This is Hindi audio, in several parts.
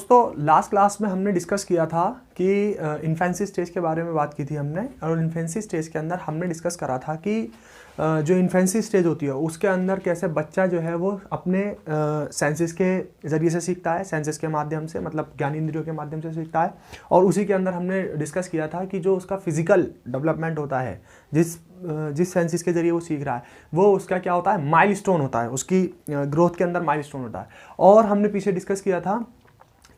दोस्तों लास्ट क्लास में हमने डिस्कस किया था कि इन्फेंसी स्टेज के बारे में बात की थी हमने, और इन्फेंसी स्टेज के अंदर हमने डिस्कस करा था कि जो इन्फेंसी स्टेज होती है उसके अंदर कैसे बच्चा जो है वो अपने सेंसेस के ज़रिए से सीखता है, सेंसेस के माध्यम से, मतलब ज्ञानेंद्रियों के माध्यम से सीखता है। और उसी के अंदर हमने डिस्कस किया था कि जो उसका फिजिकल डेवलपमेंट होता है, जिस सेंसेस के ज़रिए वो सीख रहा है, वो उसका क्या होता है, माइलस्टोन होता है, उसकी ग्रोथ के अंदर माइलस्टोन होता है। और हमने पीछे डिस्कस किया था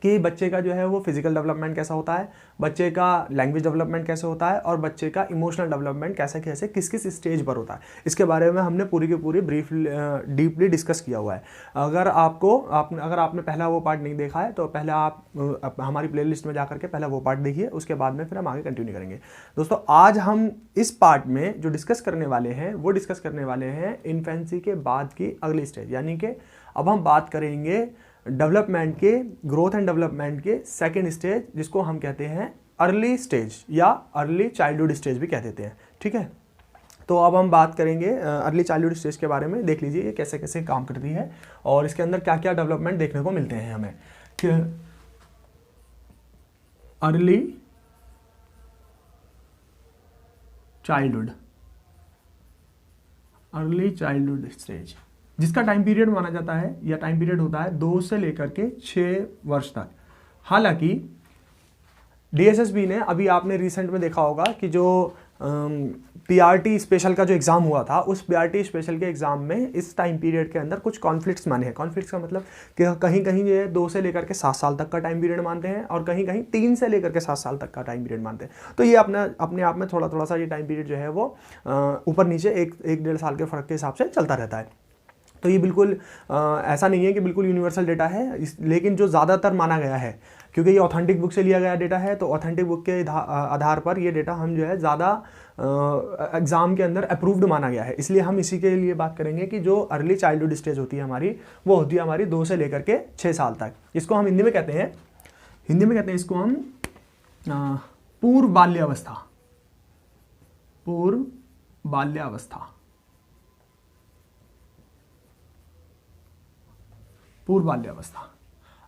कि बच्चे का जो है वो फिजिकल डेवलपमेंट कैसा होता है, बच्चे का लैंग्वेज डेवलपमेंट कैसे होता है, और बच्चे का इमोशनल डेवलपमेंट कैसे कैसे किस किस स्टेज पर होता है। इसके बारे में हमने पूरी की पूरी डीपली डिस्कस किया हुआ है। अगर आपने पहला वो पार्ट नहीं देखा है तो पहले आप हमारी प्लेलिस्ट में जाकर के पहले वो पार्ट देखिए, उसके बाद में फिर हम आगे कंटिन्यू करेंगे। दोस्तों आज हम इस पार्ट में जो डिस्कस करने वाले हैं वो डिस्कस करने वाले हैं इन्फेंसी के बाद की अगली स्टेज, यानी कि अब हम बात करेंगे डेवलपमेंट के, ग्रोथ एंड डेवलपमेंट के सेकेंड स्टेज, जिसको हम कहते हैं अर्ली स्टेज या अर्ली चाइल्डहुड स्टेज भी कह देते हैं। ठीक है, तो अब हम बात करेंगे अर्ली चाइल्डहुड स्टेज के बारे में। देख लीजिए ये कैसे कैसे काम करती है और इसके अंदर क्या क्या डेवलपमेंट देखने को मिलते हैं हमें। कि अर्ली चाइल्डहुड स्टेज, जिसका टाइम पीरियड माना जाता है या टाइम पीरियड होता है 2 से लेकर के 6 वर्ष तक। हालांकि डीएसएसबी ने, अभी आपने रिसेंट में देखा होगा कि जो पीआरटी स्पेशल का जो एग्ज़ाम हुआ था, उस पीआरटी स्पेशल के एग्ज़ाम में इस टाइम पीरियड के अंदर कुछ कॉन्फ्लिक्ट्स माने हैं। कॉन्फ्लिक्ट्स का मतलब कि कहीं कहीं जो है 2 से लेकर के 7 साल तक का टाइम पीरियड मानते हैं और कहीं कहीं 3 से लेकर के 7 साल तक का टाइम पीरियड मानते हैं। तो ये अपने आप में थोड़ा थोड़ा सा ये टाइम पीरियड जो है वो ऊपर नीचे 1-1.5 साल के फ़र्क के हिसाब से चलता रहता है। तो ये बिल्कुल ऐसा नहीं है कि बिल्कुल यूनिवर्सल डेटा है, लेकिन जो ज़्यादातर माना गया है, क्योंकि ये ऑथेंटिक बुक से लिया गया डेटा है, तो ऑथेंटिक बुक के आधार पर ये डेटा हम जो है ज़्यादा एग्ज़ाम के अंदर अप्रूव्ड माना गया है। इसलिए हम इसी के लिए बात करेंगे कि जो अर्ली चाइल्डहुड स्टेज होती है हमारी, वो होती है हमारी 2 से लेकर के 6 साल तक। इसको हम हिंदी में कहते हैं इसको हम पूर्व बाल्यावस्था।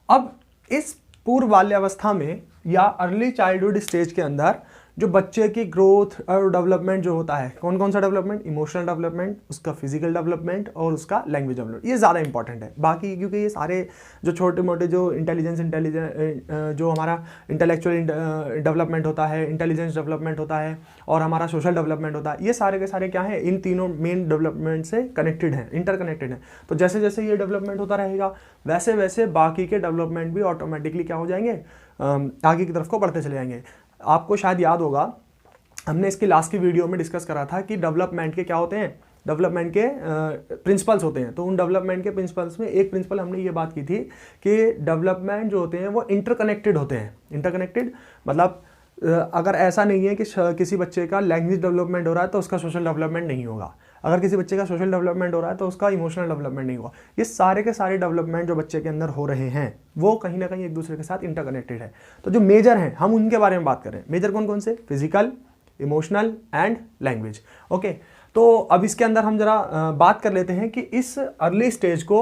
अब इस पूर्व बाल्यावस्था में या अर्ली चाइल्डहुड स्टेज के अंदर जो बच्चे की ग्रोथ और डेवलपमेंट जो होता है, कौन कौन सा डेवलपमेंट, इमोशनल डेवलपमेंट, उसका फिजिकल डेवलपमेंट और उसका लैंग्वेज डेवलपमेंट, ये ज़्यादा इंपॉर्टेंट है। बाकी क्योंकि ये सारे जो छोटे मोटे जो इंटेलिजेंस जो हमारा इंटेलेक्चुअल डेवलपमेंट होता है, इंटेलिजेंस डेवलपमेंट होता है और हमारा सोशल डेवलपमेंट होता है, ये सारे के सारे क्या है, इन तीनों मेन डेवलपमेंट से कनेक्टेड हैं, इंटरकनेक्टेड हैं। तो जैसे जैसे ये डेवलपमेंट होता रहेगा वैसे वैसे बाकी के डेवलपमेंट भी ऑटोमेटिकली क्या हो जाएंगे, आगे की तरफ को बढ़ते चले जाएंगे। आपको शायद याद होगा हमने इसकी लास्ट की वीडियो में डिस्कस करा था कि डेवलपमेंट के क्या होते हैं, डेवलपमेंट के प्रिंसिपल्स होते हैं। तो उन डेवलपमेंट के प्रिंसिपल्स में एक प्रिंसिपल हमने ये बात की थी कि डेवलपमेंट जो होते हैं वो इंटरकनेक्टेड होते हैं। इंटरकनेक्टेड मतलब अगर ऐसा नहीं है कि किसी बच्चे का लैंग्वेज डेवलपमेंट हो रहा है तो उसका सोशल डेवलपमेंट नहीं होगा, अगर किसी बच्चे का सोशल डेवलपमेंट हो रहा है तो उसका इमोशनल डेवलपमेंट नहीं होगा। ये सारे के सारे डेवलपमेंट जो बच्चे के अंदर हो रहे हैं वो कहीं ना कहीं एक दूसरे के साथ इंटरकनेक्टेड है। तो जो मेजर हैं हम उनके बारे में बात करें। मेजर कौन कौन से, physical, emotional and language. Okay, तो अब इसके अंदर हम जरा बात कर लेते हैं कि इस अर्ली स्टेज को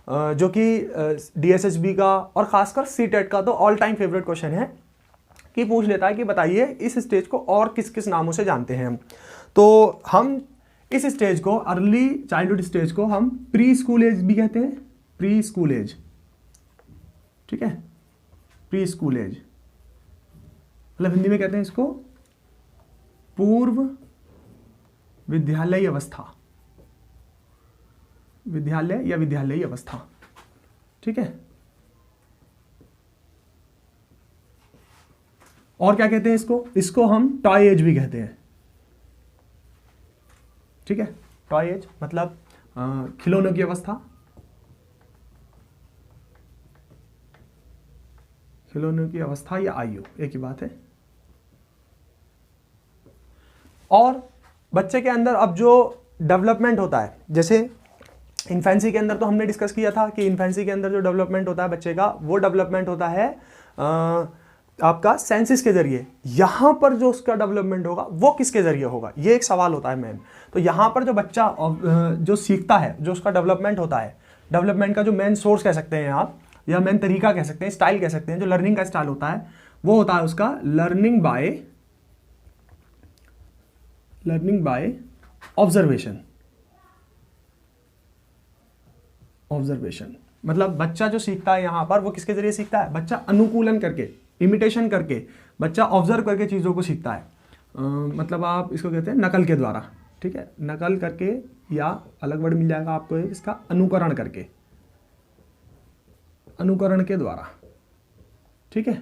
जो कि डीएसएसबी का और खासकर सीटेट का तो ऑल टाइम फेवरेट क्वेश्चन है कि पूछ लेता है कि बताइए इस स्टेज को और किस किस नामों से जानते हैं हम। तो हम इस स्टेज को, अर्ली चाइल्डहुड स्टेज को हम प्री स्कूल एज भी कहते हैं। प्री स्कूल एज, ठीक है, प्री स्कूल एज मतलब हिंदी में कहते हैं इसको पूर्व विद्यालय अवस्था, विद्यालय या विद्यालयी अवस्था। ठीक है, और क्या कहते हैं इसको हम टॉय एज भी कहते हैं। ठीक है, टॉय एज मतलब खिलौनों की अवस्था, खिलौनों की अवस्था या आयु एक ही बात है। और बच्चे के अंदर अब जो डेवलपमेंट होता है, जैसे इन्फेंसी के अंदर तो हमने डिस्कस किया था कि इन्फेंसी के अंदर जो डेवलपमेंट होता है बच्चे का, वो डेवलपमेंट होता है आपका सेंसेस के जरिए। यहां पर जो उसका डेवलपमेंट होगा वो किसके जरिए होगा, ये एक सवाल होता है मैम। तो यहां पर जो बच्चा जो सीखता है, जो उसका डेवलपमेंट होता है, डेवलपमेंट का जो मेन सोर्स कह सकते हैं आप, या मेन तरीका कह सकते हैं, स्टाइल कह सकते हैं, जो लर्निंग का स्टाइल होता है वो होता है उसका लर्निंग बाय ऑब्जर्वेशन। मतलब बच्चा जो सीखता है यहां पर वो किसके जरिए सीखता है? बच्चा अनुकूलन करके, इमिटेशन करके, बच्चा ऑब्जर्व करके चीज़ों को सीखता है। मतलब आप इसको कहते हैं नकल के द्वारा, ठीक है, नकल करके, या अलग वर्ड मिल जाएगा आपको इसका अनुकरण करके, अनुकरण के द्वारा, ठीक है।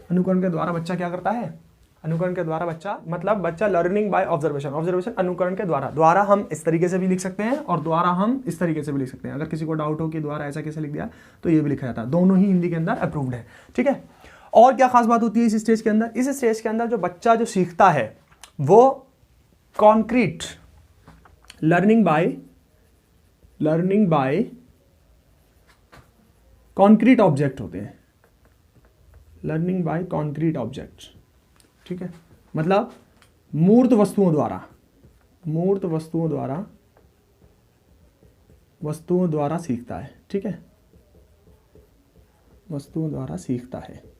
अनुकरण के द्वारा बच्चा क्या करता है? अनुकरण के द्वारा बच्चा, मतलब बच्चा लर्निंग बाय ऑब्जर्वेशन अनुकरण के द्वारा हम इस तरीके से भी लिख सकते हैं और द्वारा हम इस तरीके से भी लिख सकते हैं। अगर किसी को डाउट हो कि द्वारा ऐसा कैसे लिख दिया तो ये भी लिखा जाता है। दोनों ही हिंदी के अंदर अप्रूव्ड है, ठीक है। और क्या खास बात होती है इस स्टेज के अंदर? इस स्टेज के अंदर जो बच्चा जो सीखता है वो concrete learning by concrete object होते हैं, लर्निंग बाय कॉन्क्रीट ऑब्जेक्ट्स, ठीक है। मतलब मूर्त वस्तुओं द्वारा सीखता है, ठीक है, वस्तुओं द्वारा सीखता है।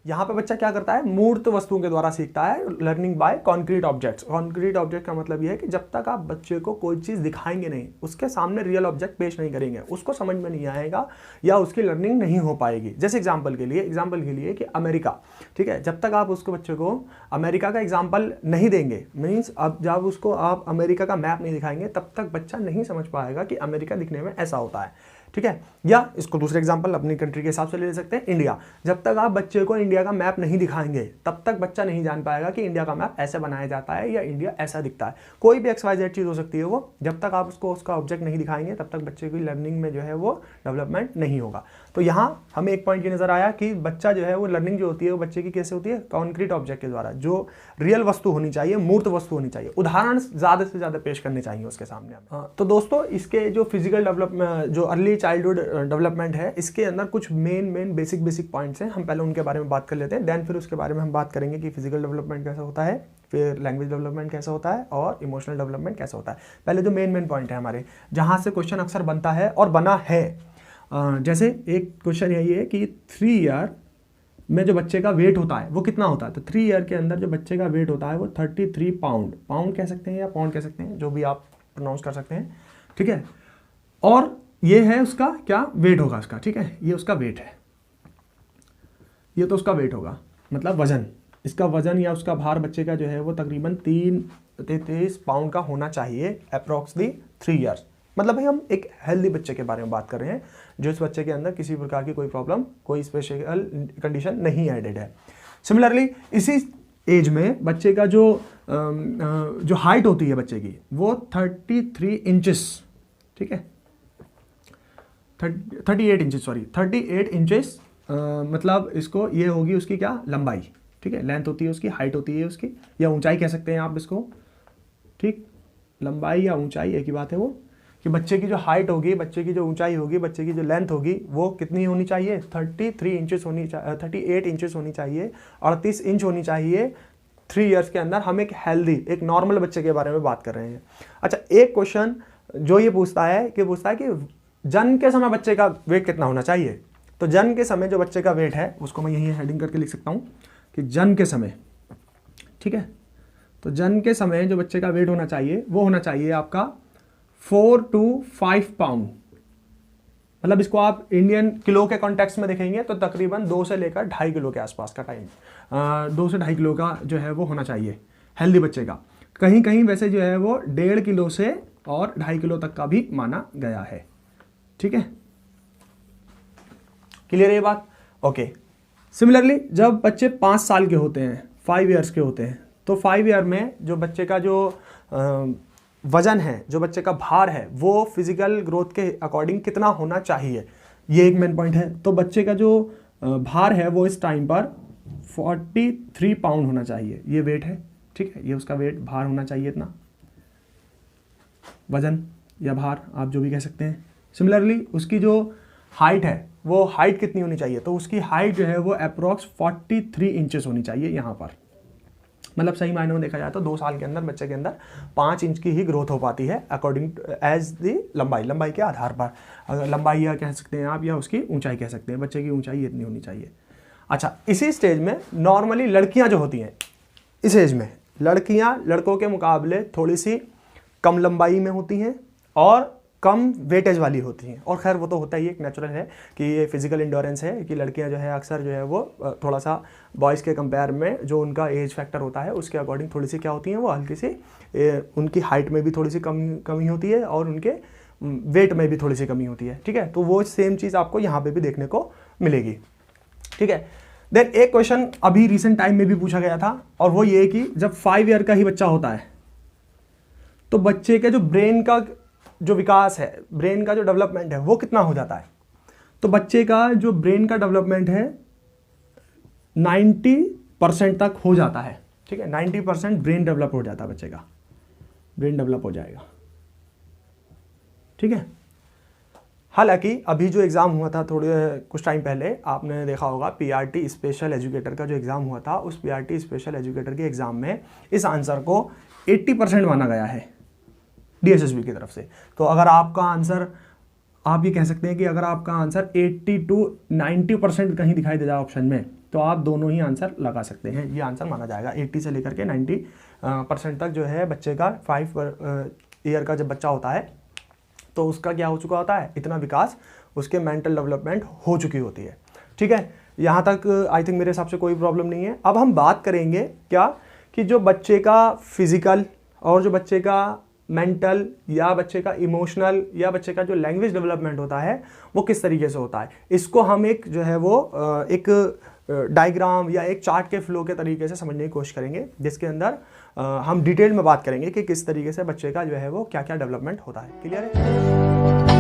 यहां पे बच्चा क्या करता है? मूर्त वस्तुओं के द्वारा सीखता है, learning by concrete objects. Concrete object का मतलब यह है कि जब तक आप बच्चे को कोई चीज़ दिखाएंगे नहीं, उसके सामने रियल ऑब्जेक्ट पेश नहीं करेंगे, उसको समझ में नहीं आएगा या उसकी लर्निंग नहीं हो पाएगी। जैसे एग्जाम्पल के लिए कि अमेरिका, ठीक है, जब तक आप उसको बच्चे को अमेरिका का एग्जाम्पल नहीं देंगे, मीन्स अब जब उसको आप अमेरिका का मैप नहीं दिखाएंगे तब तक बच्चा नहीं समझ पाएगा कि अमेरिका दिखने में ऐसा होता है, ठीक है। या इसको दूसरे एग्जांपल अपनी कंट्री के हिसाब से ले सकते हैं, इंडिया। जब तक आप बच्चे को इंडिया का मैप नहीं दिखाएंगे तब तक बच्चा नहीं जान पाएगा कि इंडिया का मैप ऐसे बनाया जाता है या इंडिया ऐसा दिखता है। कोई भी XYZ चीज़ हो सकती है वो, जब तक आप उसको उसका ऑब्जेक्ट नहीं दिखाएंगे तब तक बच्चे की लर्निंग में जो है वो डेवलपमेंट नहीं होगा। तो यहाँ हमें एक पॉइंट ये नजर आया कि बच्चा जो है वो लर्निंग जो होती है वो बच्चे की कैसे होती है? कॉन्क्रीट ऑब्जेक्ट के द्वारा, जो रियल वस्तु होनी चाहिए, मूर्त वस्तु होनी चाहिए, उदाहरण ज़्यादा से ज़्यादा पेश करने चाहिए उसके सामने। तो दोस्तों इसके जो फिजिकल डेवलपमेंट, जो अर्ली चाइल्डहुड डेवलपमेंट है, इसके अंदर कुछ मेन बेसिक पॉइंट्स हैं। हम पहले उनके बारे में बात कर लेते हैं, देन फिर उसके बारे में हम बात करेंगे कि फिजिकल डेवलपमेंट कैसा होता है, फिर लैंग्वेज डेवलपमेंट कैसा होता है और इमोशनल डेवलपमेंट कैसा होता है। पहले जो मेन पॉइंट है हमारे, जहाँ से क्वेश्चन अक्सर बनता है और बना है, जैसे एक क्वेश्चन यही है कि 3 ईयर में जो बच्चे का वेट होता है वो कितना होता है? तो 3 ईयर के अंदर जो बच्चे का वेट होता है वो 33 पाउंड कह सकते हैं या पाउंड कह सकते हैं, जो भी आप प्रोनाउंस कर सकते हैं, ठीक है। और ये है उसका क्या वेट होगा उसका, ठीक है, ये उसका वेट है, ये तो उसका वेट होगा, मतलब वजन, इसका वजन या उसका भार बच्चे का जो है वो तकरीबन 33 पाउंड का होना चाहिए अप्रॉक्सली 3 ईयर्स। मतलब भाई हम एक हेल्दी बच्चे के बारे में बात कर रहे हैं, जो इस बच्चे के अंदर किसी प्रकार की कोई प्रॉब्लम, कोई स्पेशल कंडीशन नहीं एडेड है। सिमिलरली इसी एज में बच्चे का जो हाइट होती है बच्चे की वो 33 इंचेस, ठीक है, 38 इंचेस, मतलब इसको ये होगी उसकी क्या लंबाई, ठीक है, लेंथ होती है उसकी, हाइट होती है उसकी, या ऊंचाई कह सकते हैं आप इसको, ठीक, लंबाई या ऊंचाई एक ही बात है वो, कि बच्चे की जो हाइट होगी, बच्चे की जो ऊंचाई होगी, बच्चे की जो लेंथ होगी वो कितनी होनी चाहिए? 33 इंचेस होनी चाहिए, 38 इंचेस होनी चाहिए, 38 इंच होनी चाहिए 3 ईयर्स के अंदर। हम एक हेल्दी, एक नॉर्मल बच्चे के बारे में बात कर रहे हैं। अच्छा, एक क्वेश्चन जो ये पूछता है कि जन्म के समय बच्चे का वेट कितना होना चाहिए? तो जन्म के समय जो बच्चे का वेट है उसको मैं यहीं हेडिंग करके लिख सकता हूँ कि जन्म के समय, ठीक है, तो जन्म के समय जो बच्चे का वेट होना चाहिए वो होना चाहिए आपका 4 to 5 पाउंड। मतलब इसको आप इंडियन किलो के कॉन्टेक्स्ट में देखेंगे तो तकरीबन 2 से लेकर 2.5 किलो के आसपास का टाइम, 2 से 2.5 किलो का जो है वो होना चाहिए हेल्दी बच्चे का। कहीं कहीं वैसे जो है वो 1.5 किलो से और 2.5 किलो तक का भी माना गया है, ठीक है, क्लियर है ये बात? ओके। सिमिलरली जब बच्चे 5 साल के होते हैं, 5 ईयर्स के होते हैं, तो 5 ईयर में जो बच्चे का जो वजन है, जो बच्चे का भार है, वो फिजिकल ग्रोथ के अकॉर्डिंग कितना होना चाहिए, ये एक मेन पॉइंट है। तो बच्चे का जो भार है वो इस टाइम पर 43 पाउंड होना चाहिए, ये वेट है, ठीक है, ये उसका वेट, भार होना चाहिए इतना, वजन या भार आप जो भी कह सकते हैं। सिमिलरली उसकी जो हाइट है वो हाइट कितनी होनी चाहिए? तो उसकी हाइट जो है वो अप्रॉक्स 43 इंचेस होनी चाहिए यहाँ पर, मतलब सही मायने में देखा जाए तो 2 साल के अंदर बच्चे के अंदर 5 इंच की ही ग्रोथ हो पाती है अकॉर्डिंग एज दी लंबाई के आधार पर। अगर लंबाई या कह सकते हैं आप, या उसकी ऊंचाई कह सकते हैं, बच्चे की ऊंचाई इतनी होनी चाहिए। अच्छा, इसी स्टेज में नॉर्मली लड़कियां जो होती हैं, इस एज में लड़कियां लड़कों के मुकाबले थोड़ी सी कम लंबाई में होती हैं और कम वेटेज वाली होती हैं। और खैर वो तो होता ही एक नेचुरल है कि ये फिजिकल इंडोरेंस है कि लड़कियां जो है अक्सर जो है वो थोड़ा सा बॉयज़ के कंपेयर में जो उनका एज फैक्टर होता है उसके अकॉर्डिंग थोड़ी सी क्या होती हैं, वो हल्की सी उनकी हाइट में भी थोड़ी सी कमी होती है और उनके वेट में भी थोड़ी सी कमी होती है। ठीक है, तो वो सेम चीज़ आपको यहाँ पर भी देखने को मिलेगी। ठीक है, देन एक क्वेश्चन अभी रिसेंट टाइम में भी पूछा गया था और वो ये कि जब 5 ईयर का ही बच्चा होता है तो बच्चे के जो ब्रेन का जो विकास है, ब्रेन का जो डेवलपमेंट है वो कितना हो जाता है। तो बच्चे का जो ब्रेन का डेवलपमेंट है 90% तक हो जाता है। ठीक है, 90% ब्रेन डेवलप हो जाता है, बच्चे का ब्रेन डेवलप हो जाएगा। ठीक है, हालांकि अभी जो एग्ज़ाम हुआ था थोड़े कुछ टाइम पहले आपने देखा होगा, पीआरटी स्पेशल एजुकेटर का जो एग्ज़ाम हुआ था, उस पीआरटी स्पेशल एजुकेटर के एग्ज़ाम में इस आंसर को 80% माना गया है डीएसएसबी की तरफ से। तो अगर आपका आंसर, आप ये कह सकते हैं कि अगर आपका आंसर 80 to 90% कहीं दिखाई दे जाए ऑप्शन में, तो आप दोनों ही आंसर लगा सकते हैं, ये आंसर माना जाएगा। 80 से लेकर के 90% तक जो है बच्चे का 5 ईयर का जब बच्चा होता है तो उसका क्या हो चुका होता है, इतना विकास, उसके मेंटल डेवलपमेंट हो चुकी होती है। ठीक है, यहाँ तक आई थिंक मेरे हिसाब से कोई प्रॉब्लम नहीं है। अब हम बात करेंगे क्या कि जो बच्चे का फिजिकल और जो बच्चे का मेंटल या बच्चे का इमोशनल या बच्चे का जो लैंग्वेज डेवलपमेंट होता है वो किस तरीके से होता है, इसको हम एक जो है वो एक डायग्राम या एक चार्ट के फ्लो के तरीके से समझने की कोशिश करेंगे, जिसके अंदर हम डिटेल में बात करेंगे कि किस तरीके से बच्चे का जो है वो क्या क्या डेवलपमेंट होता है। क्लियर है?